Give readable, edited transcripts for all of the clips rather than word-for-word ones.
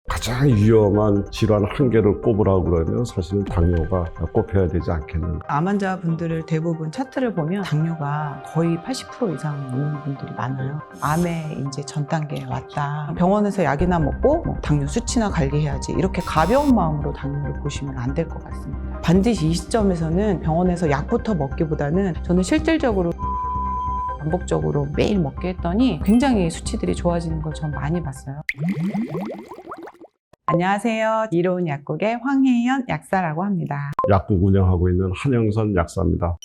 가장 위험한 질환 한 개를 꼽으라고 그러면 사실은 당뇨가 꼽혀야 되지 않겠는가. 암 환자분들을 대부분 차트를 보면 당뇨가 거의 80% 이상 있는 분들이 많아요. 암에 이제 전 단계에 왔다. 병원에서 약이나 먹고 당뇨 수치나 관리해야지. 이렇게 가벼운 마음으로 당뇨를 보시면 안 될 것 같습니다. 반드시 이 시점에서는 병원에서 약부터 먹기보다는 저는 실질적으로 반복적으로 매일 먹게 했더니 굉장히 수치들이 좋아지는 걸 전 많이 봤어요. 안녕하세요. 이로운 약국의 황혜연 약사라고 합니다. 약국 운영하고 있는 한영선 약사입니다.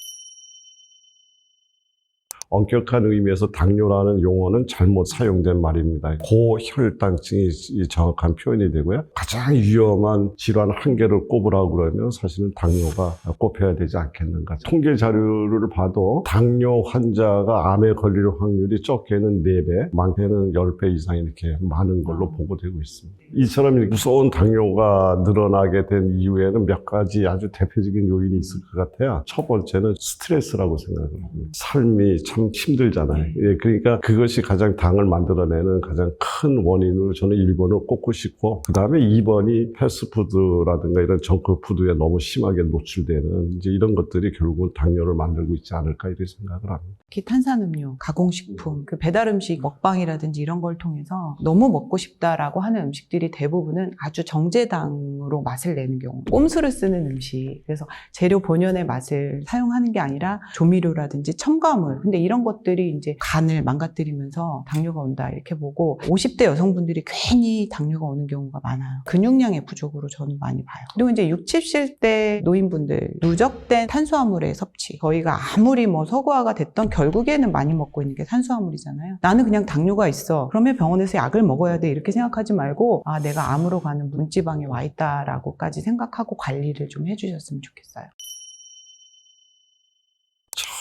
엄격한 의미에서 당뇨라는 용어는 잘못 사용된 말입니다. 고혈당증이 정확한 표현이 되고요. 가장 위험한 질환 한 개를 꼽으라고 그러면 사실은 당뇨가 꼽혀야 되지 않겠는가. 통계 자료를 봐도 당뇨 환자가 암에 걸릴 확률이 적게는 4배, 많게는 10배 이상 이렇게 많은 걸로 보고되고 있습니다. 이처럼 무서운 당뇨가 늘어나게 된 이유에는 몇 가지 아주 대표적인 요인이 있을 것 같아요. 첫 번째는 스트레스라고 생각을 합니다. 삶이 참 힘들잖아요. 예, 그러니까 그것이 가장 당을 만들어내는 가장 큰 원인으로 저는 1번을 꼽고 싶고, 그 다음에 2번이 패스트푸드라든가 이런 정크푸드에 너무 심하게 노출되는 이제 이런 것들이 결국은 당뇨를 만들고 있지 않을까 이렇게 생각을 합니다. 특히 탄산음료, 가공식품, 그 배달음식 먹방이라든지 이런 걸 통해서 너무 먹고 싶다라고 하는 음식들이 대부분은 아주 정제당으로 맛을 내는 경우, 꼼수를 쓰는 음식, 그래서 재료 본연의 맛을 사용하는 게 아니라 조미료라든지 첨가물, 근데 이런 것들이 이제 간을 망가뜨리면서 당뇨가 온다 이렇게 보고, 50대 여성분들이 괜히 당뇨가 오는 경우가 많아요. 근육량의 부족으로 저는 많이 봐요. 그리고 이제 60, 70대 노인분들, 누적된 탄수화물의 섭취, 저희가 아무리 서구화가 됐던 결국에는 많이 먹고 있는 게 탄수화물이잖아요. 나는 그냥 당뇨가 있어, 그러면 병원에서 약을 먹어야 돼, 이렇게 생각하지 말고 내가 암으로 가는 문지방에 와 있다라고까지 생각하고 관리를 좀 해주셨으면 좋겠어요.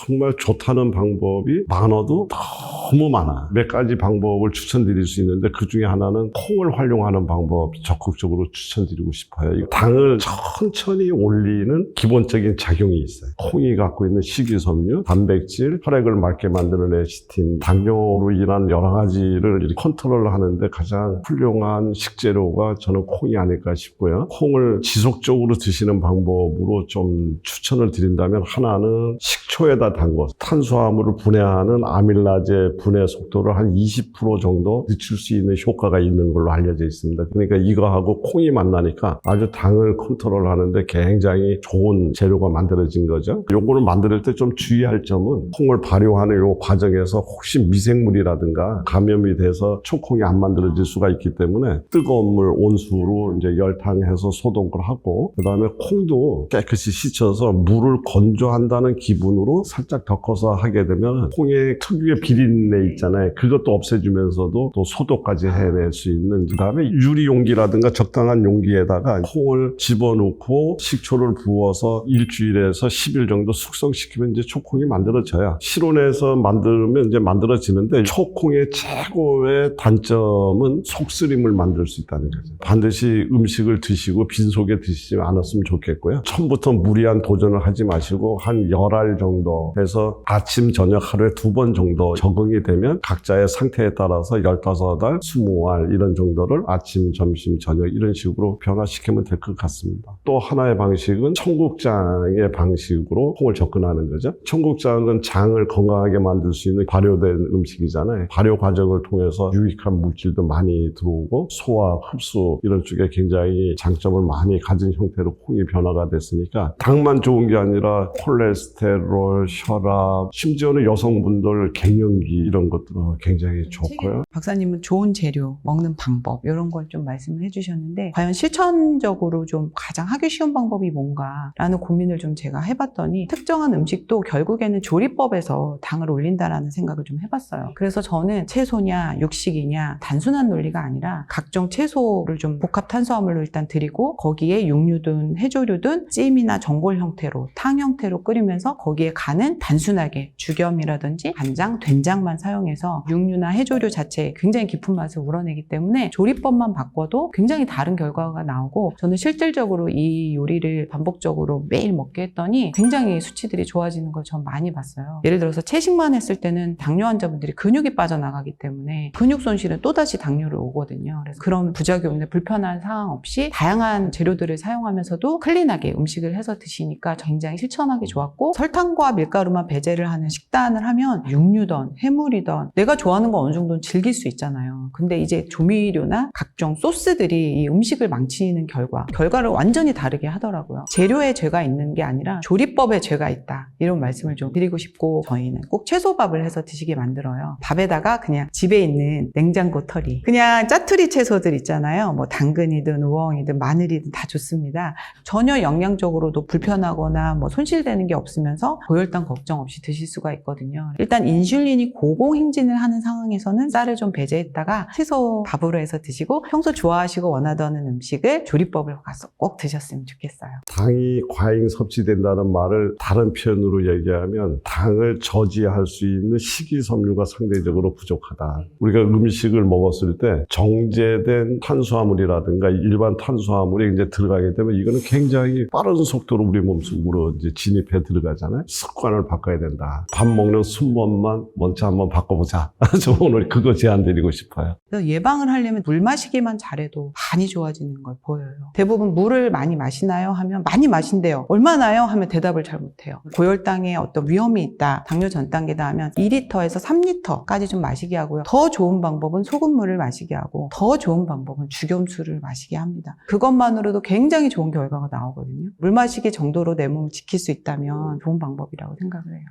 정말 좋다는 방법이 많아도 너무 많아. 몇 가지 방법을 추천드릴 수 있는데 그 중에 하나는 콩을 활용하는 방법 적극적으로 추천드리고 싶어요. 당을 천천히 올리는 기본적인 작용이 있어요. 콩이 갖고 있는 식이섬유, 단백질, 혈액을 맑게 만드는 레시틴, 당뇨로 인한 여러 가지를 컨트롤하는데 가장 훌륭한 식재료가 저는 콩이 아닐까 싶고요. 콩을 지속적으로 드시는 방법으로 좀 추천을 드린다면, 하나는 식초에다 담궈 탄수화물을 분해하는 아밀라제 분해 속도를 한 20% 정도 늦출 수 있는 효과가 있는 걸로 알려져 있습니다. 그러니까 이거하고 콩이 만나니까 아주 당을 컨트롤하는데 굉장히 좋은 재료가 만들어진 거죠. 요거를 만들 때 좀 주의할 점은, 콩을 발효하는 요 과정에서 혹시 미생물이라든가 감염이 돼서 초콩이 안 만들어질 수가 있기 때문에 뜨거운 물 온수로 이제 열탕해서 소독을 하고, 그 다음에 콩도 깨끗이 씻어서 물을 건조한다는 기분으로 살짝 덮어서 하게 되면 콩의 특유의 비린내 있잖아요. 그것도 없애주면서도 또 소독까지 해낼 수 있는, 그 다음에 유리 용기라든가 적당한 용기에다가 콩을 집어넣고 식초를 부어서 일주일에서 10일 정도 숙성시키면 이제 초콩이 만들어져요. 실온에서 만들면 이제 만들어지는데, 초콩의 최고의 단점은 속쓰림을 만들 수 있다는 거죠. 반드시 음식을 드시고 빈속에 드시지 않았으면 좋겠고요. 처음부터 무리한 도전을 하지 마시고 한 10알 정도 해서 아침 저녁 하루에 2번 정도 적응이 되면 각자의 상태에 따라서 15알, 20알 이런 정도를 아침, 점심, 저녁 이런 식으로 변화시키면 될 것 같습니다. 또 하나의 방식은 청국장의 방식으로 콩을 접근하는 거죠. 청국장은 장을 건강하게 만들 수 있는 발효된 음식이잖아요. 발효 과정을 통해서 유익한 물질도 많이 들어오고 소화, 흡수 이런 쪽에 굉장히 장점을 많이 가진 형태로 콩이 변화가 됐으니까, 당만 좋은 게 아니라 콜레스테롤, 혈압, 심지어는 여성분들 갱년기 이런 것도 굉장히 좋고요. 박사님은 좋은 재료, 먹는 방법 이런 걸 좀 말씀을 해주셨는데, 과연 실천적으로 좀 가장 하기 쉬운 방법이 뭔가라는 고민을 좀 제가 해봤더니, 특정한 음식도 결국에는 조리법에서 당을 올린다라는 생각을 좀 해봤어요. 그래서 저는 채소냐 육식이냐 단순한 논리가 아니라 각종 채소를 좀 복합 탄수화물로 일단 드리고, 거기에 육류든 해조류든 찜이나 전골 형태로, 탕 형태로 끓이면서 거기에 간은 저희는 단순하게 죽염이라든지 간장, 된장만 사용해서 육류나 해조류 자체에 굉장히 깊은 맛을 우러내기 때문에 조리법만 바꿔도 굉장히 다른 결과가 나오고, 저는 실질적으로 이 요리를 반복적으로 매일 먹게 했더니 굉장히 수치들이 좋아지는 걸 전 많이 봤어요. 예를 들어서 채식만 했을 때는 당뇨 환자분들이 근육이 빠져나가기 때문에 근육 손실은 또다시 당뇨를 오거든요. 그래서 그런 부작용이나 불편한 상황 없이 다양한 재료들을 사용하면서도 클린하게 음식을 해서 드시니까 굉장히 실천하기 좋았고, 설탕과 밀가루만 배제를 하는 식단을 하면 육류든 해물이든 내가 좋아하는 거 어느 정도는 즐길 수 있잖아요. 근데 이제 조미료나 각종 소스들이 이 음식을 망치는 결과를 완전히 다르게 하더라고요. 재료에 죄가 있는 게 아니라 조리법에 죄가 있다, 이런 말씀을 좀 드리고 싶고, 저희는 꼭 채소밥을 해서 드시게 만들어요. 밥에다가 그냥 집에 있는 냉장고 털이, 그냥 짜투리 채소들 있잖아요. 뭐 당근이든 우엉이든 마늘이든 다 좋습니다. 전혀 영양적으로도 불편하거나 뭐 손실되는 게 없으면서 고혈당 걱정 없이 드실 수가 있거든요. 일단 인슐린이 고공행진을 하는 상황에서는 쌀을 좀 배제했다가 채소 밥으로 해서 드시고, 평소 좋아하시고 원하던 음식을 조리법을 가서 꼭 드셨으면 좋겠어요. 당이 과잉 섭취된다는 말을 다른 표현으로 얘기하면 당을 저지할 수 있는 식이섬유가 상대적으로 부족하다. 우리가 음식을 먹었을 때 정제된 탄수화물이라든가 일반 탄수화물이 이제 들어가게 되면 이거는 굉장히 빠른 속도로 우리 몸속으로 이제 진입해 들어가잖아요. 습관을 바꿔야 된다. 밥 먹는 순번만 먼저 한번 바꿔보자. 저 오늘 그거 제안드리고 싶어요. 그래서 예방을 하려면 물 마시기만 잘해도 많이 좋아지는 걸 보여요. 대부분 물을 많이 마시나요? 하면 많이 마신대요. 얼마나요? 하면 대답을 잘 못해요. 고혈당에 어떤 위험이 있다, 당뇨 전 단계다 하면 2리터에서 3리터까지 좀 마시게 하고요. 더 좋은 방법은 소금물을 마시게 하고, 더 좋은 방법은 죽염수를 마시게 합니다. 그것만으로도 굉장히 좋은 결과가 나오거든요. 물 마시기 정도로 내 몸을 지킬 수 있다면 좋은 방법이라고 생각을 해요.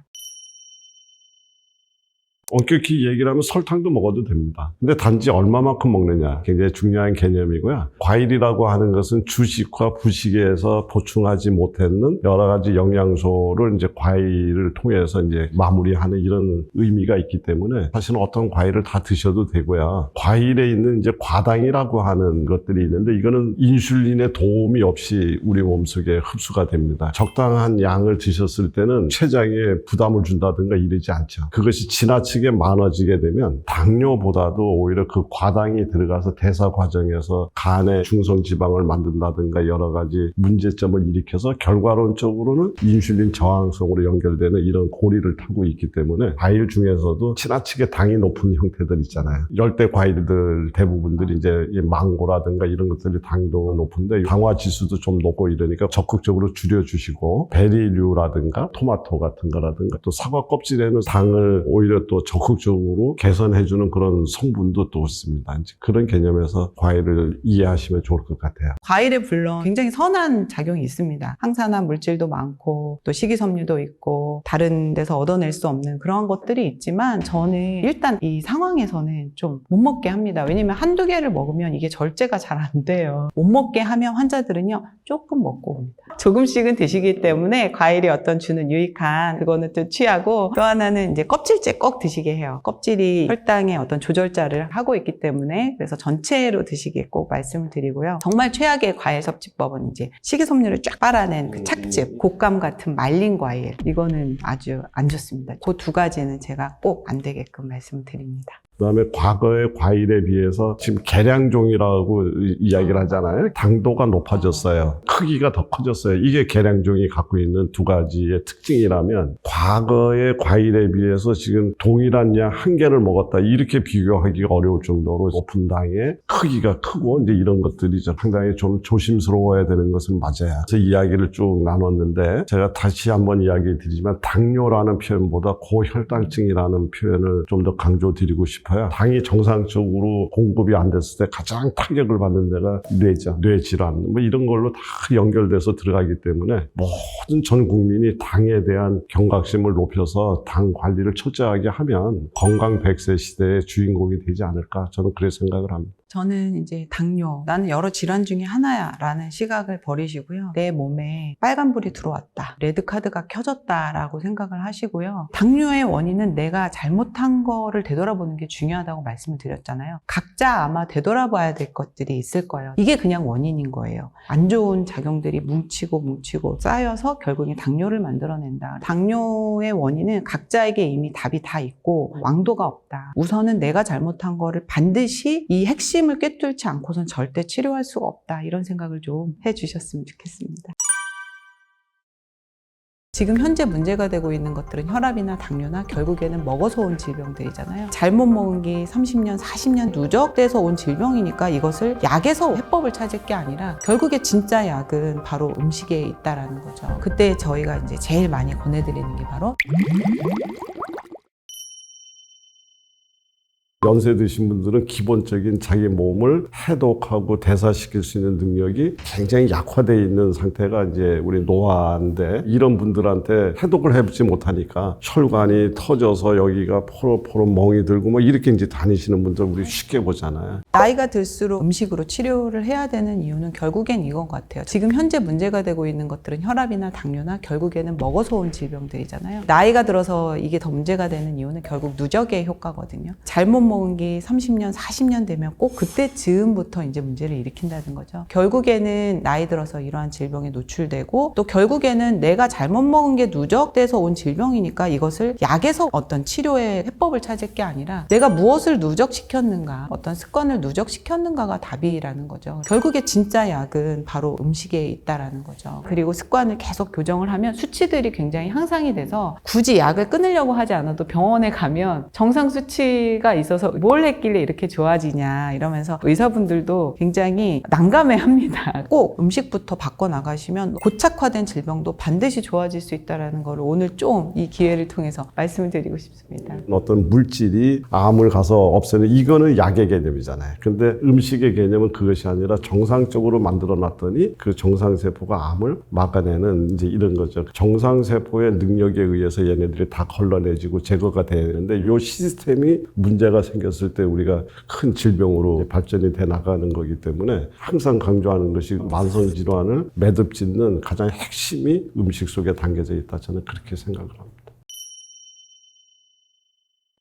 엄격히 얘기를 하면 설탕도 먹어도 됩니다. 근데 단지 얼마만큼 먹느냐 굉장히 중요한 개념이고요. 과일이라고 하는 것은 주식과 부식에서 보충하지 못했는 여러 가지 영양소를 이제 과일을 통해서 이제 마무리하는 이런 의미가 있기 때문에 사실은 어떤 과일을 다 드셔도 되고요. 과일에 있는 이제 과당이라고 하는 것들이 있는데 이거는 인슐린의 도움이 없이 우리 몸속에 흡수가 됩니다. 적당한 양을 드셨을 때는 췌장에 부담을 준다든가 이러지 않죠. 그것이 지나치게 많아지게 되면 당뇨보다도 오히려 그 과당이 들어가서 대사 과정에서 간에 중성지방을 만든다든가 여러 가지 문제점을 일으켜서 결과론적으로는 인슐린 저항성으로 연결되는 이런 고리를 타고 있기 때문에 과일 중에서도 지나치게 당이 높은 형태들 있잖아요. 열대 과일들 대부분들이 이제 망고라든가 이런 것들이 당도 높은데 당화 지수도 좀 높고 이러니까 적극적으로 줄여주시고, 베리류라든가 토마토 같은 거라든가 또 사과 껍질에는 당을 오히려 또 적극적으로 개선해주는 그런 성분도 또 있습니다. 이제 그런 개념에서 과일을 이해하시면 좋을 것 같아요. 과일에 물론 굉장히 선한 작용이 있습니다. 항산화 물질도 많고 또 식이섬유도 있고 다른 데서 얻어낼 수 없는 그런 것들이 있지만, 저는 일단 이 상황에서는 좀 못 먹게 합니다. 왜냐면 한두 개를 먹으면 이게 절제가 잘 안 돼요. 못 먹게 하면 환자들은요 조금 먹고 옵니다. 조금씩은 드시기 때문에 과일이 어떤 주는 유익한 그거는 또 취하고, 또 하나는 이제 껍질째 꼭 드시게 해요. 껍질이 혈당의 어떤 조절자를 하고 있기 때문에, 그래서 전체로 드시게 꼭 말씀을 드리고요. 정말 최악의 과일 섭취법은 이제 식이섬유를 쫙 빨아낸 그 착즙, 곶감 같은 말린 과일, 이거는 아주 안 좋습니다. 그 두 가지는 제가 꼭 안 되게끔 말씀드립니다. 그다음에 과거의 과일에 비해서 지금 계량종이라고 이야기를 하잖아요. 당도가 높아졌어요. 크기가 더 커졌어요. 이게 계량종이 갖고 있는 두 가지의 특징이라면, 과거의 과일에 비해서 지금 동일한 양 한 개를 먹었다 이렇게 비교하기가 어려울 정도로 높은 당의 크기가 크고 이제 이런 것들이 상당히 좀 조심스러워야 되는 것은 맞아요. 그래서 이야기를 쭉 나눴는데, 제가 다시 한번 이야기 드리지만 당뇨라는 표현보다 고혈당증이라는 표현을 좀 더 강조드리고 싶어요. 당이 정상적으로 공급이 안 됐을 때 가장 타격을 받는 데가 뇌죠. 뇌질환 뭐 이런 걸로 다 연결돼서 들어가기 때문에 모든 전 국민이 당에 대한 경각심을 높여서 당 관리를 철저하게 하면 건강 100세 시대의 주인공이 되지 않을까, 저는 그렇게 생각을 합니다. 저는 이제 당뇨, 나는 여러 질환 중에 하나야 라는 시각을 버리시고요. 내 몸에 빨간불이 들어왔다, 레드카드가 켜졌다라고 생각을 하시고요. 당뇨의 원인은 내가 잘못한 거를 되돌아보는 게 중요하다고 말씀을 드렸잖아요. 각자 아마 되돌아봐야 될 것들이 있을 거예요. 이게 그냥 원인인 거예요. 안 좋은 작용들이 뭉치고 쌓여서 결국에 당뇨를 만들어낸다. 당뇨의 원인은 각자에게 이미 답이 다 있고 왕도가 없다. 우선은 내가 잘못한 거를 반드시 이 핵심을 꿰뚫지 않고선 절대 치료할 수가 없다. 이런 생각을 좀 해주셨으면 좋겠습니다. 지금 현재 문제가 되고 있는 것들은 혈압이나 당뇨나 결국에는 먹어서 온 질병들이잖아요. 잘못 먹은 게 30년, 40년 누적돼서 온 질병이니까 이것을 약에서 해법을 찾을 게 아니라 결국에 진짜 약은 바로 음식에 있다라는 거죠. 그때 저희가 이제 제일 많이 권해드리는 게 바로 연세 드신 분들은 기본적인 자기 몸을 해독하고 대사시킬 수 있는 능력이 굉장히 약화되어 있는 상태가 이제 우리 노화인데, 이런 분들한테 해독을 해보지 못하니까 혈관이 터져서 여기가 포로포로 멍이 들고 뭐 이렇게 이제 다니시는 분들 우리 쉽게 보잖아요. 나이가 들수록 음식으로 치료를 해야 되는 이유는 결국엔 이건 것 같아요. 지금 현재 문제가 되고 있는 것들은 혈압이나 당뇨나 결국에는 먹어서 온 질병들이잖아요. 나이가 들어서 이게 더 문제가 되는 이유는 결국 누적의 효과거든요. 잘못 먹은 게 30년, 40년 되면 꼭 그때 즈음부터 이제 문제를 일으킨다는 거죠. 결국에는 나이 들어서 이러한 질병에 노출되고, 또 결국에는 내가 잘못 먹은 게 누적돼서 온 질병이니까 이것을 약에서 어떤 치료의 해법을 찾을 게 아니라 내가 무엇을 누적시켰는가, 어떤 습관을 누적시켰는가가 답이라는 거죠. 결국에 진짜 약은 바로 음식에 있다라는 거죠. 그리고 습관을 계속 교정을 하면 수치들이 굉장히 향상이 돼서 굳이 약을 끊으려고 하지 않아도 병원에 가면 정상 수치가 있어서 뭘 했길래 이렇게 좋아지냐 이러면서 의사분들도 굉장히 난감해합니다. 꼭 음식부터 바꿔나가시면 고착화된 질병도 반드시 좋아질 수 있다는 걸 오늘 좀 이 기회를 통해서 말씀을 드리고 싶습니다. 어떤 물질이 암을 가서 없애는, 이거는 약의 개념이잖아요. 근데 음식의 개념은 그것이 아니라 정상적으로 만들어 놨더니 그 정상세포가 암을 막아내는 이제 이런 거죠. 정상세포의 능력에 의해서 얘네들이 다 걸러내지고 제거가 돼야 되는데, 이 시스템이 문제가 생겼을 때 우리가 큰 질병으로 발전이 돼 나가는 거기 때문에 항상 강조하는 것이 만성질환을 매듭짓는 가장 핵심이 음식 속에 담겨져 있다. 저는 그렇게 생각을 합니다.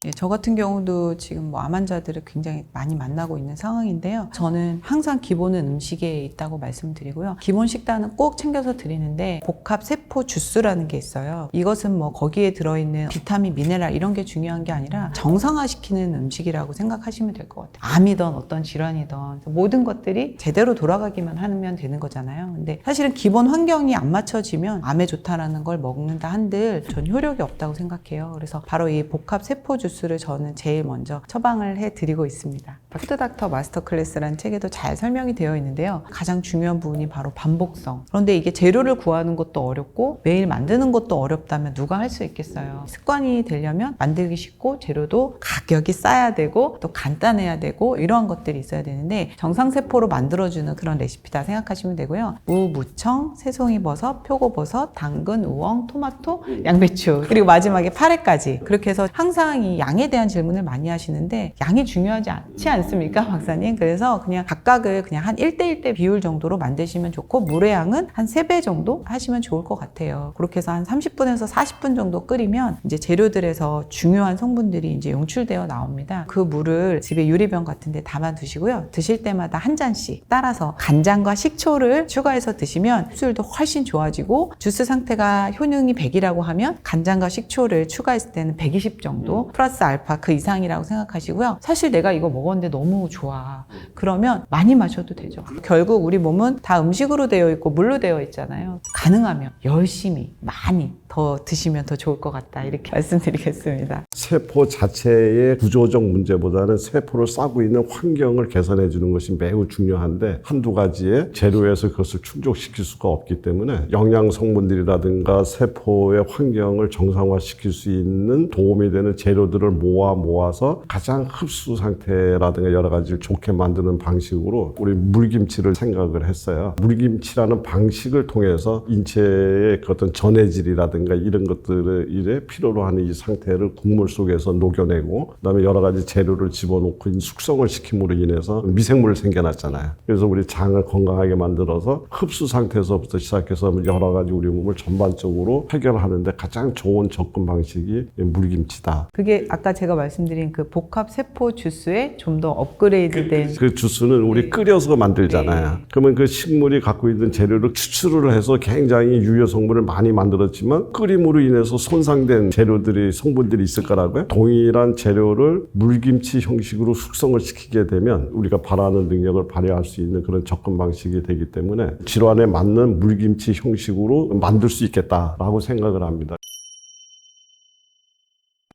예, 저 같은 경우도 지금 암 환자들을 굉장히 많이 만나고 있는 상황인데요. 저는 항상 기본은 음식에 있다고 말씀드리고요. 기본 식단은 꼭 챙겨서 드리는데 복합 세포 주스라는 게 있어요. 이것은 뭐 거기에 들어있는 비타민, 미네랄 이런 게 중요한 게 아니라 정상화시키는 음식이라고 생각하시면 될 것 같아요. 암이든 어떤 질환이든 모든 것들이 제대로 돌아가기만 하면 되는 거잖아요. 근데 사실은 기본 환경이 안 맞춰지면 암에 좋다라는 걸 먹는다 한들 전 효력이 없다고 생각해요. 그래서 바로 이 복합 세포 주스를 저는 제일 먼저 처방을 해드리고 있습니다. 푸드닥터 마스터 클래스라는 책에도 잘 설명이 되어 있는데요. 가장 중요한 부분이 바로 반복성. 그런데 이게 재료를 구하는 것도 어렵고 매일 만드는 것도 어렵다면 누가 할 수 있겠어요. 습관이 되려면 만들기 쉽고 재료도 가격이 싸야 되고 또 간단해야 되고 이러한 것들이 있어야 되는데, 정상세포로 만들어주는 그런 레시피다 생각하시면 되고요. 무, 무청, 새송이버섯, 표고버섯, 당근, 우엉, 토마토, 양배추, 그리고 마지막에 파래까지. 그렇게 해서 항상 이 양에 대한 질문을 많이 하시는데 양이 중요하지 않지 않습니까, 박사님? 그래서 그냥 각각을 그냥 한 1대1대 비율 정도로 만드시면 좋고, 물의 양은 한 3배 정도 하시면 좋을 것 같아요. 그렇게 해서 한 30분에서 40분 정도 끓이면 이제 재료들에서 중요한 성분들이 이제 용출되어 나옵니다. 그 물을 집에 유리병 같은 데 담아 두시고요. 드실 때마다 한 잔씩 따라서 간장과 식초를 추가해서 드시면 흡수율도 훨씬 좋아지고, 주스 상태가 효능이 100이라고 하면 간장과 식초를 추가했을 때는 120 정도 플러스 알파 그 이상이라고 생각하시고요. 사실 내가 이거 먹었는데 너무 좋아. 그러면 많이 마셔도 되죠. 결국 우리 몸은 다 음식으로 되어 있고 물로 되어 있잖아요. 가능하면 열심히 많이 더 드시면 더 좋을 것 같다, 이렇게 말씀드리겠습니다. 세포 자체의 구조적 문제보다는 세포를 싸고 있는 환경을 개선해 주는 것이 매우 중요한데, 한두 가지의 재료에서 그것을 충족시킬 수가 없기 때문에 영양 성분들이라든가 세포의 환경을 정상화시킬 수 있는 도움이 되는 재료들을 모아서 가장 흡수 상태라든가 여러 가지를 좋게 만드는 방식으로 우리 물김치를 생각을 했어요. 물김치라는 방식을 통해서 인체의 그 어떤 전해질이라든가 혈액이라든가 이런 것들을 일에 필요로 하는 이 상태를 국물 속에서 녹여내고 그다음에 여러 가지 재료를 집어넣고 숙성을 시킴으로 인해서 미생물을 생겨났잖아요. 그래서 우리 장을 건강하게 만들어서 흡수 상태에서부터 시작해서 여러 가지 우리 몸을 전반적으로 해결하는데 가장 좋은 접근 방식이 물김치다. 그게 아까 제가 말씀드린 그 복합 세포 주스에 좀 더 업그레이드된 그 주스는 우리 끓여서 만들잖아요. 그러면 그 식물이 갖고 있는 재료를 추출을 해서 굉장히 유효 성분을 많이 만들었지만 끓임으로 인해서 손상된 재료들이 성분들이 있을 거라고요. 동일한 재료를 물김치 형식으로 숙성을 시키게 되면 우리가 바라는 능력을 발휘할 수 있는 그런 접근 방식이 되기 때문에 질환에 맞는 물김치 형식으로 만들 수 있겠다라고 생각을 합니다.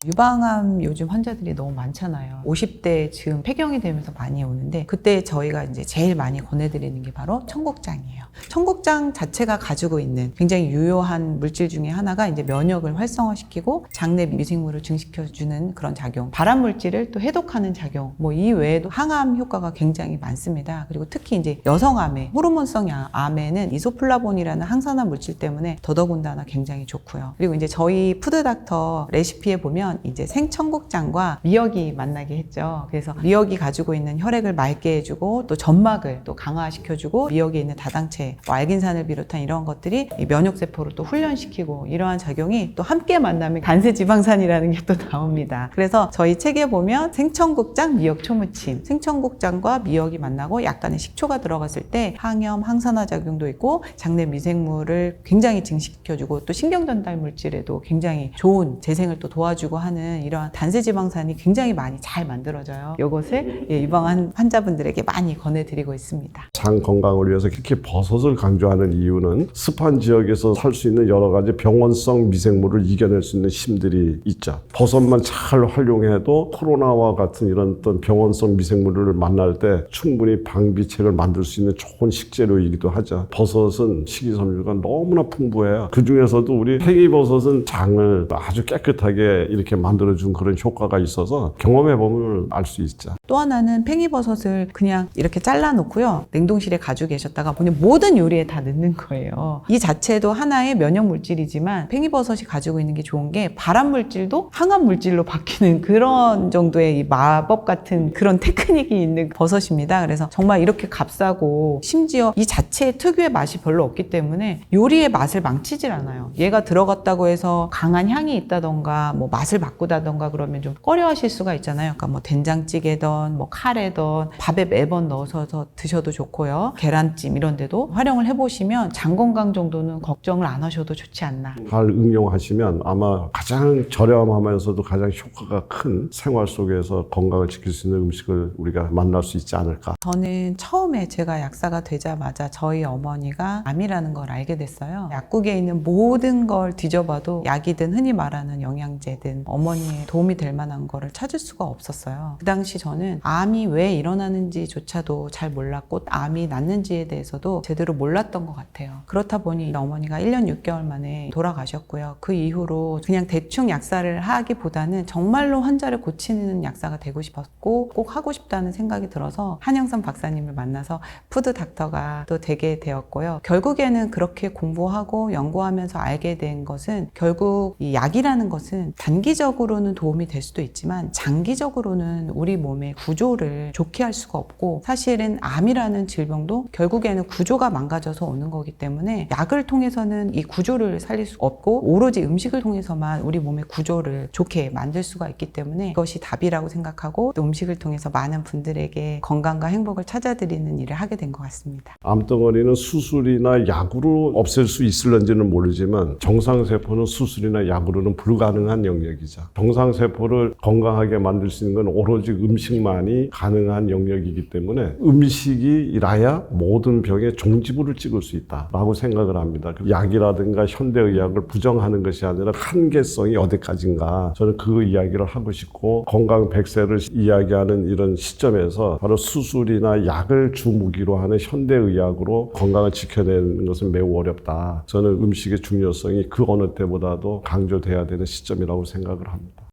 유방암 요즘 환자들이 너무 많잖아요. 50대 즈음 폐경이 되면서 많이 오는데 그때 저희가 이제 제일 많이 권해드리는 게 바로 청국장이에요. 청국장 자체가 가지고 있는 굉장히 유효한 물질 중에 하나가 이제 면역을 활성화시키고 장내 미생물을 증식시켜주는 그런 작용, 발암 물질을 또 해독하는 작용, 뭐 이 외에도 항암 효과가 굉장히 많습니다. 그리고 특히 이제 여성암에 호르몬성 암에는 이소플라본이라는 항산화 물질 때문에 더더군다나 굉장히 좋고요. 그리고 이제 저희 푸드닥터 레시피에 보면 이제 생청국장과 미역이 만나게 했죠. 그래서 미역이 가지고 있는 혈액을 맑게 해주고 또 점막을 또 강화시켜주고 미역에 있는 다당체, 뭐 알긴산을 비롯한 이런 것들이 이 면역세포를 또 훈련시키고 이러한 작용이 또 함께 만나면 간세지방산이라는 게 또 나옵니다. 그래서 저희 책에 보면 생청국장, 미역 초무침, 생청국장과 미역이 만나고 약간의 식초가 들어갔을 때 항염, 항산화 작용도 있고 장내 미생물을 굉장히 증식시켜주고 또 신경전달 물질에도 굉장히 좋은 재생을 또 도와주고 하는 이러한 단세지방산이 굉장히 많이 잘 만들어져요. 이것을 유방암 환자분들에게 많이 권해드리고 있습니다. 장 건강을 위해서 특히 버섯을 강조하는 이유는 습한 지역에서 살 수 있는 여러 가지 병원성 미생물을 이겨낼 수 있는 힘들이 있죠. 버섯만 잘 활용해도 코로나와 같은 이런 어떤 병원성 미생물을 만날 때 충분히 방비책을 만들 수 있는 좋은 식재료이기도 하죠. 버섯은 식이섬유가 너무나 풍부해요. 그 중에서도 우리 팽이버섯은 장을 아주 깨끗하게 이렇게 만들어준 그런 효과가 있어서 경험해보면 알 수 있죠. 또 하나는 팽이버섯을 그냥 이렇게 잘라놓고요. 냉동실에 가지고 계셨다가 그냥 모든 요리에 다 넣는 거예요. 이 자체도 하나의 면역 물질이지만 팽이버섯이 가지고 있는 게 좋은 게 발암 물질도 항암 물질로 바뀌는 그런 정도의 이 마법 같은 그런 테크닉이 있는 버섯입니다. 그래서 정말 이렇게 값싸고 심지어 이 자체의 특유의 맛이 별로 없기 때문에 요리의 맛을 망치질 않아요. 얘가 들어갔다고 해서 강한 향이 있다던가 뭐 맛을 바꾸다던가 그러면 좀 꺼려하실 수가 있잖아요. 그러니까 뭐 된장찌개든 뭐 카레든 밥에 매번 넣어서 드셔도 좋고요. 계란찜 이런 데도 활용을 해보시면 장 건강 정도는 걱정을 안 하셔도 좋지 않나. 잘 응용하시면 아마 가장 저렴하면서도 가장 효과가 큰 생활 속에서 건강을 지킬 수 있는 음식을 우리가 만날 수 있지 않을까. 저는 처음에 제가 약사가 되자마자 저희 어머니가 암이라는 걸 알게 됐어요. 약국에 있는 모든 걸 뒤져봐도 약이든 흔히 말하는 영양제든 어머니의 도움이 될 만한 거를 찾을 수가 없었어요. 그 당시 저는 암이 왜 일어나는지조차도 잘 몰랐고 암이 낫는지에 대해서도 제대로 몰랐던 것 같아요. 그렇다 보니 어머니가 1년 6개월 만에 돌아가셨고요. 그 이후로 그냥 대충 약사를 하기보다는 정말로 환자를 고치는 약사가 되고 싶었고 꼭 하고 싶다는 생각이 들어서 한영선 박사님을 만나서 푸드닥터가 또 되게 되었고요. 결국에는 그렇게 공부하고 연구하면서 알게 된 것은 결국 이 약이라는 것은 단기적으로는 도움이 될 수도 있지만 장기적으로는 우리 몸의 구조를 좋게 할 수가 없고 사실은 암이라는 질병도 결국에는 구조가 망가져서 오는 거기 때문에 약을 통해서는 이 구조를 살릴 수 없고 오로지 음식을 통해서만 우리 몸의 구조를 좋게 만들 수가 있기 때문에 그것이 답이라고 생각하고 또 음식을 통해서 많은 분들에게 건강과 행복을 찾아드리는 일을 하게 된 것 같습니다. 암덩어리는 수술이나 약으로 없앨 수 있을런지는 모르지만 정상세포는 수술이나 약으로는 불가능한 영역이죠. 정상세포를 건강하게 만들 수 있는 건 오로지 음식만이 가능한 영역이기 때문에 음식이라야 모든 병의 종지부를 찍을 수 있다라고 생각을 합니다. 약이라든가 현대의학을 부정하는 것이 아니라 한계성이 어디까지인가 저는 그 이야기를 하고 싶고 건강 100세를 이야기하는 이런 시점에서 바로 수술이나 약을 주무기로 하는 현대의학으로 건강을 지켜내는 것은 매우 어렵다. 저는 음식의 중요성이 그 어느 때보다도 강조돼야 되는 시점이라고 생각을 합니다.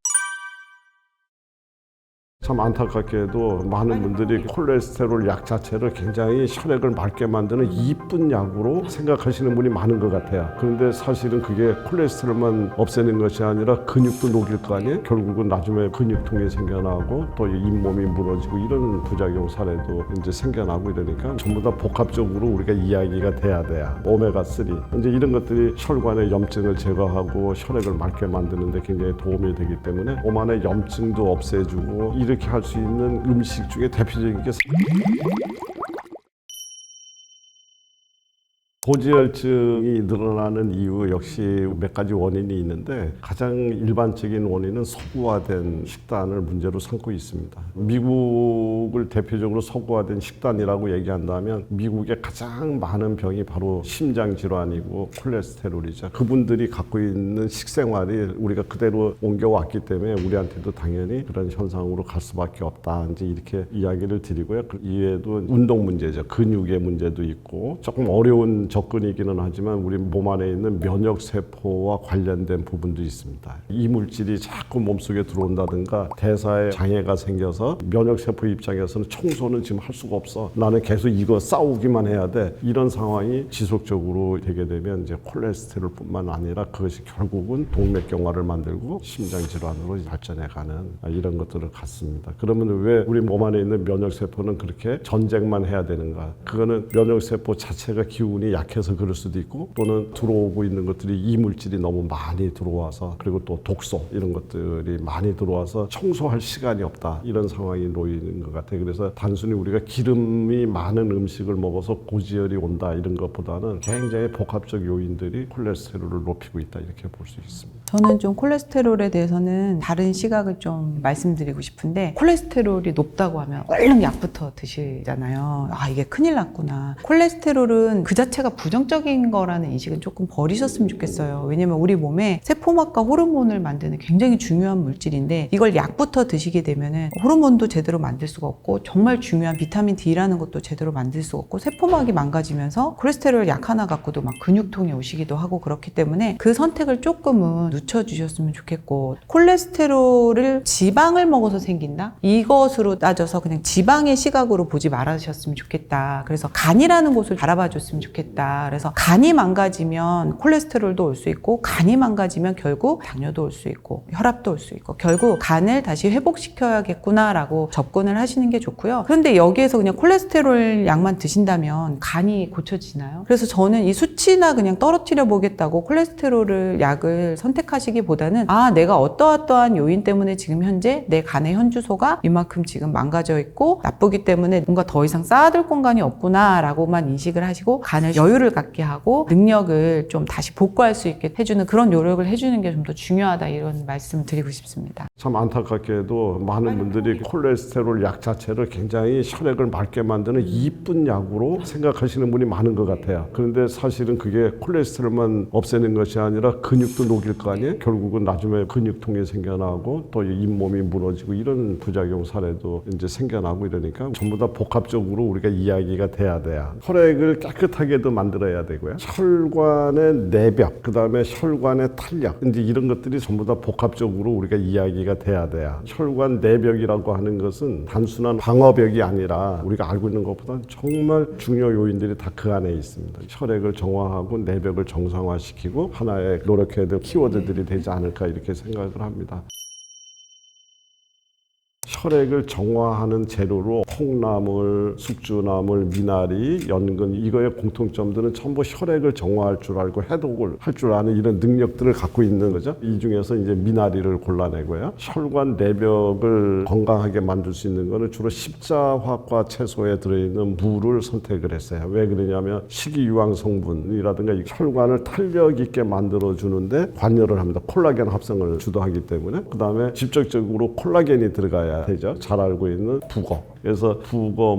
참 안타깝게도 많은 분들이 콜레스테롤 약 자체를 굉장히 혈액을 맑게 만드는 이쁜 약으로 생각하시는 분이 많은 것 같아요. 그런데 사실은 그게 콜레스테롤만 없애는 것이 아니라 근육도 녹일 거 아니에요? 결국은 나중에 근육통이 생겨나고 또 잇몸이 무너지고 이런 부작용 사례도 이제 생겨나고 이러니까 전부 다 복합적으로 우리가 이야기가 돼야 돼요. 오메가3 이제 이런 것들이 혈관의 염증을 제거하고 혈액을 맑게 만드는데 굉장히 도움이 되기 때문에 몸 안에 염증도 없애주고 이렇게 할 수 있는 음식 중에 대표적인 게 고지혈증이 늘어나는 이유 역시 몇 가지 원인이 있는데 가장 일반적인 원인은 서구화된 식단을 문제로 삼고 있습니다. 미국을 대표적으로 서구화된 식단이라고 얘기한다면 미국에 가장 많은 병이 바로 심장질환이고 콜레스테롤이죠. 그분들이 갖고 있는 식생활이 우리가 그대로 옮겨왔기 때문에 우리한테도 당연히 그런 현상으로 갈 수밖에 없다. 이제 이렇게 이야기를 드리고요. 그 이외에도 운동 문제죠. 근육의 문제도 있고 조금 어려운 접근이기는 하지만 우리 몸 안에 있는 면역 세포와 관련된 부분도 있습니다. 이물질이 자꾸 몸속에 들어온다든가 대사에 장애가 생겨서 면역 세포 입장에서는 청소는 지금 할 수가 없어. 나는 계속 이거 싸우기만 해야 돼. 이런 상황이 지속적으로 되게 되면 이제 콜레스테롤뿐만 아니라 그것이 결국은 동맥경화를 만들고 심장 질환으로 발전해가는 이런 것들을 갖습니다. 그러면 왜 우리 몸 안에 있는 면역 세포는 그렇게 전쟁만 해야 되는가? 그거는 면역 세포 자체가 기운이 약해서 그럴 수도 있고 또는 들어오고 있는 것들이 이물질이 너무 많이 들어와서 그리고 또 독소 이런 것들이 많이 들어와서 청소할 시간이 없다 이런 상황이 놓이는 것 같아요. 그래서 단순히 우리가 기름이 많은 음식을 먹어서 고지혈이 온다 이런 것보다는 굉장히 복합적 요인들이 콜레스테롤을 높이고 있다 이렇게 볼 수 있습니다. 저는 좀 콜레스테롤에 대해서는 다른 시각을 좀 말씀드리고 싶은데 콜레스테롤이 높다고 하면 얼른 약부터 드시잖아요. 아 이게 큰일 났구나. 콜레스테롤은 그 자체가 부정적인 거라는 인식은 조금 버리셨으면 좋겠어요. 왜냐면 우리 몸에 세포막과 호르몬을 만드는 굉장히 중요한 물질인데 이걸 약부터 드시게 되면은 호르몬도 제대로 만들 수가 없고 정말 중요한 비타민 D라는 것도 제대로 만들 수가 없고 세포막이 망가지면서 콜레스테롤 약 하나 갖고도 막 근육통이 오시기도 하고 그렇기 때문에 그 선택을 조금은 늦춰주셨으면 좋겠고 콜레스테롤을 지방을 먹어서 생긴다? 이것으로 따져서 그냥 지방의 시각으로 보지 말아주셨으면 좋겠다. 그래서 간이라는 곳을 바라봐 줬으면 좋겠다. 그래서 간이 망가지면 콜레스테롤도 올 수 있고 간이 망가지면 결국 당뇨도 올 수 있고 혈압도 올 수 있고 결국 간을 다시 회복시켜야겠구나라고 접근을 하시는 게 좋고요. 그런데 여기에서 그냥 콜레스테롤 약만 드신다면 간이 고쳐지나요? 그래서 저는 이 수치나 그냥 떨어뜨려 보겠다고 콜레스테롤을 약을 선택하시기보다는 아 내가 어떠어떠한 요인 때문에 지금 현재 내 간의 현주소가 이만큼 지금 망가져 있고 나쁘기 때문에 뭔가 더 이상 쌓아둘 공간이 없구나 라고만 인식을 하시고 간을 여유를 갖게 하고 능력을 좀 다시 복구할 수 있게 해주는 그런 노력을 해주는 게 좀 더 중요하다 이런 말씀 드리고 싶습니다. 참 안타깝게도 많은 분들이 콜레스테롤 약 자체를 굉장히 혈액을 맑게 만드는 이쁜 약으로 생각하시는 분이 많은 것 같아요. 그런데 사실은 그게 콜레스테롤만 없애는 것이 아니라 근육도 녹일 거 아니에요? 결국은 나중에 근육통이 생겨나고 또 잇몸이 무너지고 이런 부작용 사례도 이제 생겨나고 이러니까 전부 다 복합적으로 우리가 이야기가 돼야 돼요. 혈액을 깨끗하게도 만들어야 되고요. 혈관의 내벽, 그 다음에 혈관의 탄력, 이제 이런 것들이 전부 다 복합적으로 우리가 이야기가 돼야 돼요. 혈관 내벽이라고 하는 것은 단순한 방어벽이 아니라 우리가 알고 있는 것보다 정말 중요 요인들이 다 그 안에 있습니다. 혈액을 정화하고 내벽을 정상화시키고 하나의 노력해야 될 키워드들이 되지 않을까 이렇게 생각을 합니다. 혈액을 정화하는 재료로 콩나물, 숙주나물, 미나리, 연근 이거의 공통점들은 전부 혈액을 정화할 줄 알고 해독을 할 줄 아는 이런 능력들을 갖고 있는 거죠. 이 중에서 이제 미나리를 골라내고요. 혈관 내벽을 건강하게 만들 수 있는 거는 주로 십자화과 채소에 들어있는 무를 선택을 했어요. 왜 그러냐면 식이유황 성분이라든가 이 혈관을 탄력 있게 만들어주는데 관여를 합니다. 콜라겐 합성을 주도하기 때문에 그 다음에 직접적으로 콜라겐이 들어가야 되죠. 잘 알고 있는 북어 그래서 북어,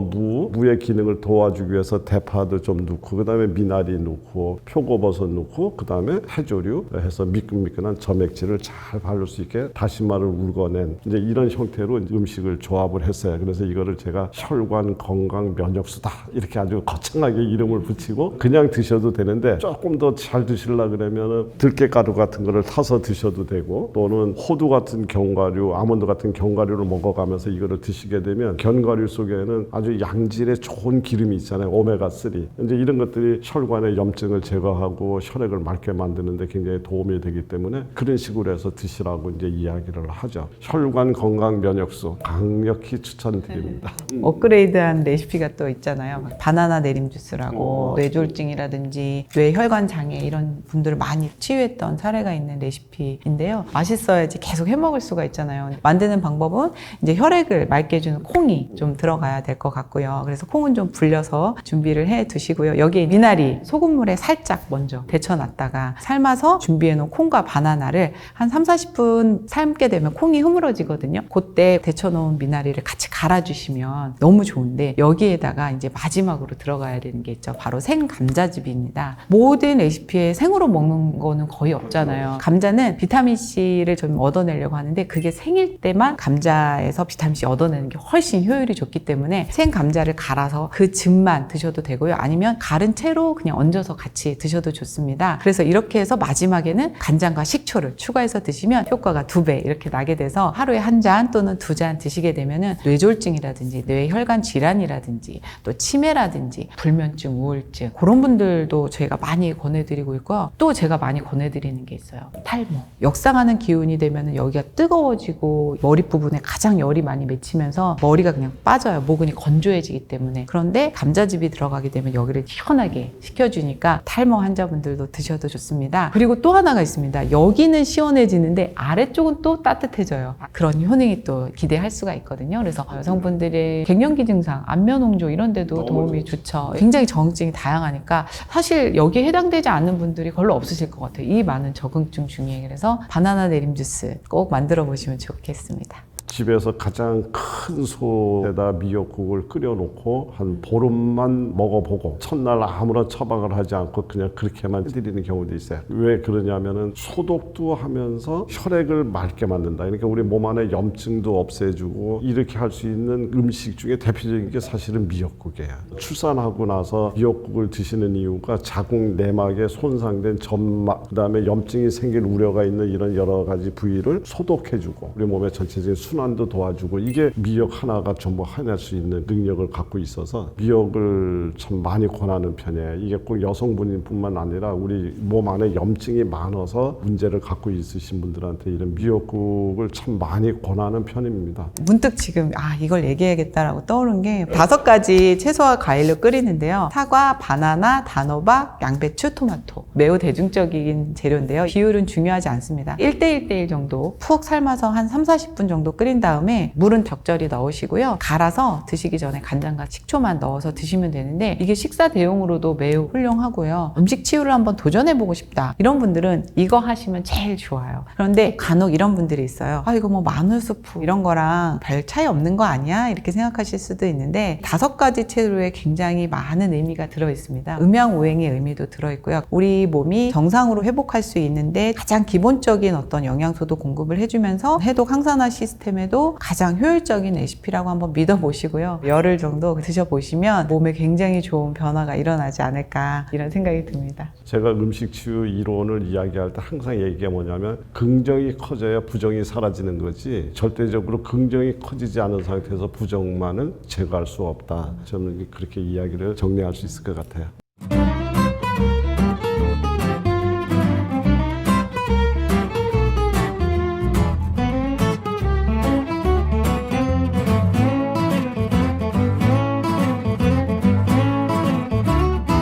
무의 기능을 도와주기 위해서 대파도 좀 넣고 그다음에 미나리 넣고 표고버섯 넣고 그다음에 해조류 해서 미끈미끈한 점액질을 잘 바를 수 있게 다시마를 울궈낸 이제 이런 형태로 음식을 조합을 했어요. 그래서 이거를 제가 혈관 건강 면역수다 이렇게 아주 거창하게 이름을 붙이고 그냥 드셔도 되는데 조금 더 잘 드시려 그러면은 들깨가루 같은 거를 타서 드셔도 되고 또는 호두 같은 견과류, 아몬드 같은 견과류를 먹어가면서 이거를 드시게 되면 견과류 속에는 아주 양질의 좋은 기름이 있잖아요. 오메가3. 이제 이런 것들이 혈관의 염증을 제거하고 혈액을 맑게 만드는데 굉장히 도움이 되기 때문에 그런 식으로 해서 드시라고 이제 이야기를 하죠. 혈관 건강 면역수 강력히 추천드립니다. 업그레이드한 레시피가 또 있잖아요. 바나나 내림 주스라고 뇌졸중이라든지 뇌혈관 장애 이런 분들을 많이 치유했던 사례가 있는 레시피인데요. 맛있어야지 계속 해 먹을 수가 있잖아요. 만드는 방법은 이제 혈액을 맑게 해주는 콩이 좀 들어가야 될 것 같고요. 그래서 콩은 좀 불려서 준비를 해 두시고요. 여기에 미나리 소금물에 살짝 먼저 데쳐놨다가 삶아서 준비해 놓은 콩과 바나나를 한 3-40분 삶게 되면 콩이 흐물어지거든요. 그때 데쳐놓은 미나리를 같이 갈아주시면 너무 좋은데 여기에다가 이제 마지막으로 들어가야 되는 게 있죠. 바로 생감자즙입니다. 모든 레시피에 생으로 먹는 거는 거의 없잖아요. 감자는 비타민C를 좀 얻어내려고 하는데 그게 생일 때만 감자에서 비타민C 얻어내는 게 훨씬 효율이 좋기 때문에 생감자를 갈아서 그 즙만 드셔도 되고요. 아니면 갈은 채로 그냥 얹어서 같이 드셔도 좋습니다. 그래서 이렇게 해서 마지막에는 간장과 식초를 추가해서 드시면 효과가 2배 이렇게 나게 돼서 하루에 1잔 또는 2잔 드시게 되면은 뇌졸중이라든지 뇌혈관 질환이라든지 또 치매라든지 불면증, 우울증 그런 분들도 저희가 많이 권해드리고 있고요. 또 제가 많이 권해드리는 게 있어요. 탈모. 역상하는 기운이 되면은 여기가 뜨거워지고 머리 부분에 가장 열이 많이 맺히면서 머리가 그냥 빠져요. 모근이 건조해지기 때문에. 그런데 감자즙이 들어가게 되면 여기를 시원하게 식혀주니까 탈모 환자분들도 드셔도 좋습니다. 그리고 또 하나가 있습니다. 여기는 시원해지는데 아래쪽은 또 따뜻해져요. 그런 효능이 또 기대할 수가 있거든요. 그래서 여성분들의 갱년기 증상, 안면홍조 이런 데도 도움이 좋죠. 굉장히 정증이 다양하니까 사실 여기에 해당되지 않는 분들이 별로 없으실 것 같아요. 이 많은 적응증 중에. 그래서 바나나 내림 주스 꼭 만들어 보시면 좋겠습니다. 집에서 가장 큰 솥에다 미역국을 끓여놓고 한 보름만 먹어보고 첫날 아무런 처방을 하지 않고 그냥 그렇게만 해드리는 경우도 있어요. 왜 그러냐면은 소독도 하면서 혈액을 맑게 만든다. 그러니까 우리 몸 안에 염증도 없애주고 이렇게 할 수 있는 음식 중에 대표적인 게 사실은 미역국이에요. 출산하고 나서 미역국을 드시는 이유가 자궁 내막에 손상된 점막, 그다음에 염증이 생길 우려가 있는 이런 여러 가지 부위를 소독해주고 우리 몸의 전체적인 순환도 도와주고 이게 미역 하나가 전부 해낼 수 있는 능력을 갖고 있어서 미역을 참 많이 권하는 편이에요. 이게 꼭 여성분뿐만 아니라 우리 몸 안에 염증이 많아서 문제를 갖고 있으신 분들한테 이런 미역국을 참 많이 권하는 편입니다. 문득 지금 이걸 얘기해야겠다라고 떠오른 게 5가지 채소와 과일로 끓이는데요. 사과, 바나나, 단호박, 양배추, 토마토. 매우 대중적인 재료인데요. 비율은 중요하지 않습니다. 1:1:1 정도 푹 삶아서 한 3-40분 정도 끓인 다음에 물은 적절히 넣으시고요. 갈아서 드시기 전에 간장과 식초만 넣어서 드시면 되는데 이게 식사 대용으로도 매우 훌륭하고요. 음식 치유를 한번 도전해보고 싶다. 이런 분들은 이거 하시면 제일 좋아요. 그런데 간혹 이런 분들이 있어요. 이거 뭐 마늘 수프 이런 거랑 별 차이 없는 거 아니야? 이렇게 생각하실 수도 있는데 5가지 채소에 굉장히 많은 의미가 들어있습니다. 음양오행의 의미도 들어있고요. 우리 몸이 정상으로 회복할 수 있는데 가장 기본적인 어떤 영양소도 공급을 해주면서 해독 항산화 시스템에도 가장 효율적인 레시피라고 한번 믿어보시고요. 열흘 정도 드셔보시면 몸에 굉장히 좋은 변화가 일어나지 않을까 이런 생각이 듭니다. 제가 음식 치유 이론을 이야기할 때 항상 얘기가 뭐냐면 긍정이 커져야 부정이 사라지는 거지 절대적으로 긍정이 커지지 않은 상태에서 부정만은 제거할 수 없다. 저는 그렇게 이야기를 정리할 수 있을 것 같아요.